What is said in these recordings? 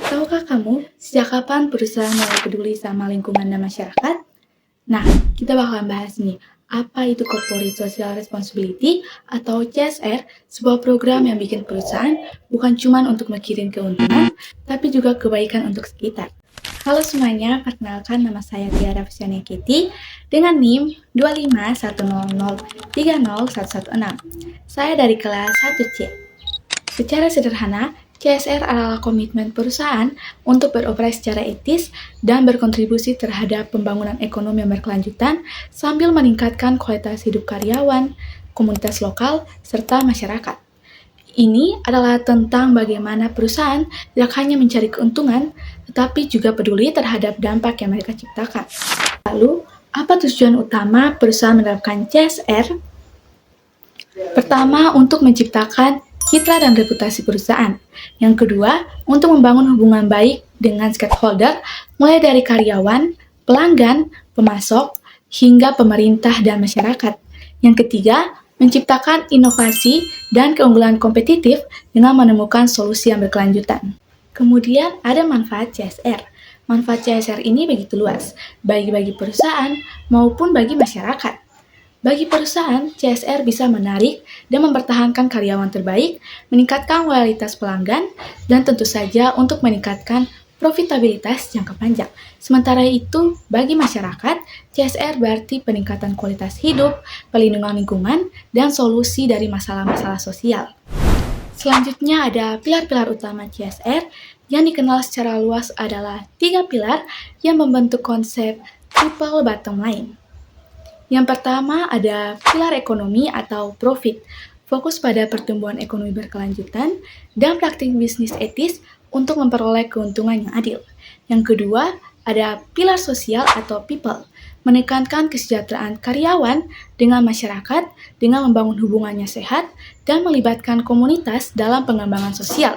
Tahukah kamu, sejak kapan perusahaan mulai peduli sama lingkungan dan masyarakat? Nah, kita bakalan bahas nih, apa itu Corporate Social Responsibility atau CSR, sebuah program yang bikin perusahaan bukan cuma untuk mikirin keuntungan, tapi juga kebaikan untuk sekitar. Halo semuanya, perkenalkan nama saya Tiara Fusiania Kitty dengan NIM 25100300116. Saya dari kelas 1C. Secara sederhana, CSR adalah komitmen perusahaan untuk beroperasi secara etis dan berkontribusi terhadap pembangunan ekonomi yang berkelanjutan sambil meningkatkan kualitas hidup karyawan, komunitas lokal, serta masyarakat. Ini adalah tentang bagaimana perusahaan tidak hanya mencari keuntungan, tetapi juga peduli terhadap dampak yang mereka ciptakan. Lalu, apa tujuan utama perusahaan menerapkan CSR? Pertama, untuk menciptakan citra dan reputasi perusahaan. Yang kedua, untuk membangun hubungan baik dengan stakeholder, mulai dari karyawan, pelanggan, pemasok, hingga pemerintah dan masyarakat. Yang ketiga, menciptakan inovasi dan keunggulan kompetitif dengan menemukan solusi yang berkelanjutan. Kemudian ada manfaat CSR. Manfaat CSR ini begitu luas, baik bagi perusahaan maupun bagi masyarakat. Bagi perusahaan, CSR bisa menarik dan mempertahankan karyawan terbaik, meningkatkan loyalitas pelanggan, dan tentu saja untuk meningkatkan profitabilitas jangka panjang. Sementara itu, bagi masyarakat, CSR berarti peningkatan kualitas hidup, pelindungan lingkungan, dan solusi dari masalah-masalah sosial. Selanjutnya ada pilar-pilar utama CSR yang dikenal secara luas adalah 3 pilar yang membentuk konsep triple bottom line. Yang pertama ada pilar ekonomi atau profit, fokus pada pertumbuhan ekonomi berkelanjutan dan praktik bisnis etis untuk memperoleh keuntungan yang adil. Yang kedua ada pilar sosial atau people, menekankan kesejahteraan karyawan dengan masyarakat dengan membangun hubungannya sehat dan melibatkan komunitas dalam pengembangan sosial.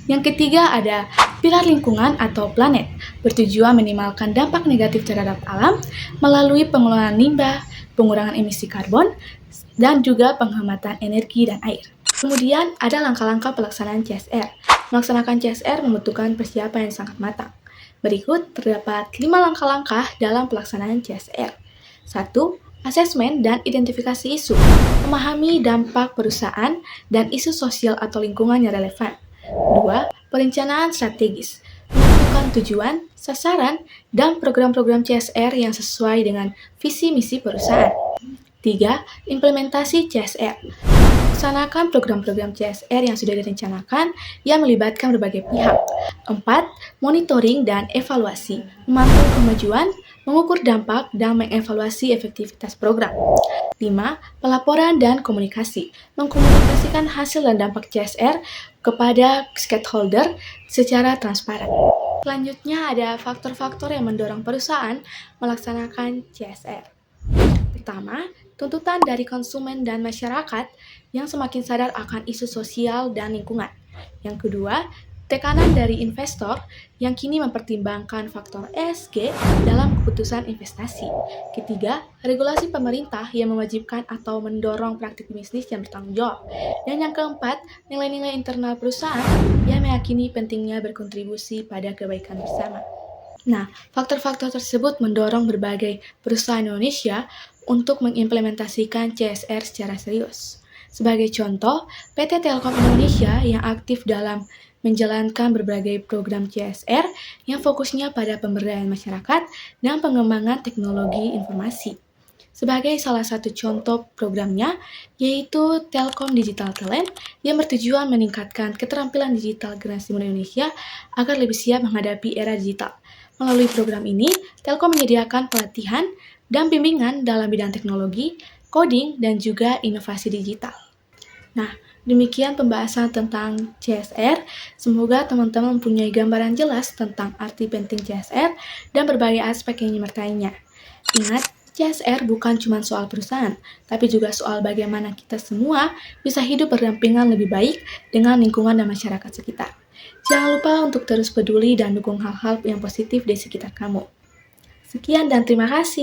Yang ketiga ada pilar lingkungan atau planet, bertujuan minimalkan dampak negatif terhadap alam melalui pengelolaan limbah, pengurangan emisi karbon, dan juga penghematan energi dan air. Kemudian ada langkah-langkah pelaksanaan CSR. Melaksanakan CSR membutuhkan persiapan yang sangat matang. Berikut terdapat 5 langkah-langkah dalam pelaksanaan CSR. 1. Asesmen dan identifikasi isu. Memahami dampak perusahaan dan isu sosial atau lingkungan yang relevan. 2. Perencanaan strategis. Menentukan tujuan, sasaran, dan program-program CSR yang sesuai dengan visi misi perusahaan. 3. Implementasi CSR. Laksanakan program-program CSR yang sudah direncanakan yang melibatkan berbagai pihak. 4. Monitoring dan evaluasi. Memantau kemajuan, mengukur dampak, dan mengevaluasi efektivitas program. 5. Pelaporan dan komunikasi. Mengkomunikasikan hasil dan dampak CSR kepada stakeholder secara transparan. Selanjutnya ada faktor-faktor yang mendorong perusahaan melaksanakan CSR. Pertama, tuntutan dari konsumen dan masyarakat yang semakin sadar akan isu sosial dan lingkungan. Yang kedua, tekanan dari investor yang kini mempertimbangkan faktor ESG dalam keputusan investasi. Ketiga, regulasi pemerintah yang mewajibkan atau mendorong praktik bisnis yang bertanggung jawab. Dan yang keempat, nilai-nilai internal perusahaan yang meyakini pentingnya berkontribusi pada kebaikan bersama. Nah, faktor-faktor tersebut mendorong berbagai perusahaan Indonesia untuk mengimplementasikan CSR secara serius. Sebagai contoh, PT Telkom Indonesia yang aktif dalam menjalankan berbagai program CSR yang fokusnya pada pemberdayaan masyarakat dan pengembangan teknologi informasi. Sebagai salah satu contoh programnya, yaitu Telkom Digital Talent yang bertujuan meningkatkan keterampilan digital generasi muda Indonesia agar lebih siap menghadapi era digital. Melalui program ini, Telkom menyediakan pelatihan dan bimbingan dalam bidang teknologi, coding, dan juga inovasi digital. Nah, demikian pembahasan tentang CSR. Semoga teman-teman mempunyai gambaran jelas tentang arti penting CSR dan berbagai aspek yang menyertainya. Ingat, CSR bukan cuma soal perusahaan, tapi juga soal bagaimana kita semua bisa hidup berdampingan lebih baik dengan lingkungan dan masyarakat sekitar. Jangan lupa untuk terus peduli dan dukung hal-hal yang positif di sekitar kamu. Sekian dan terima kasih.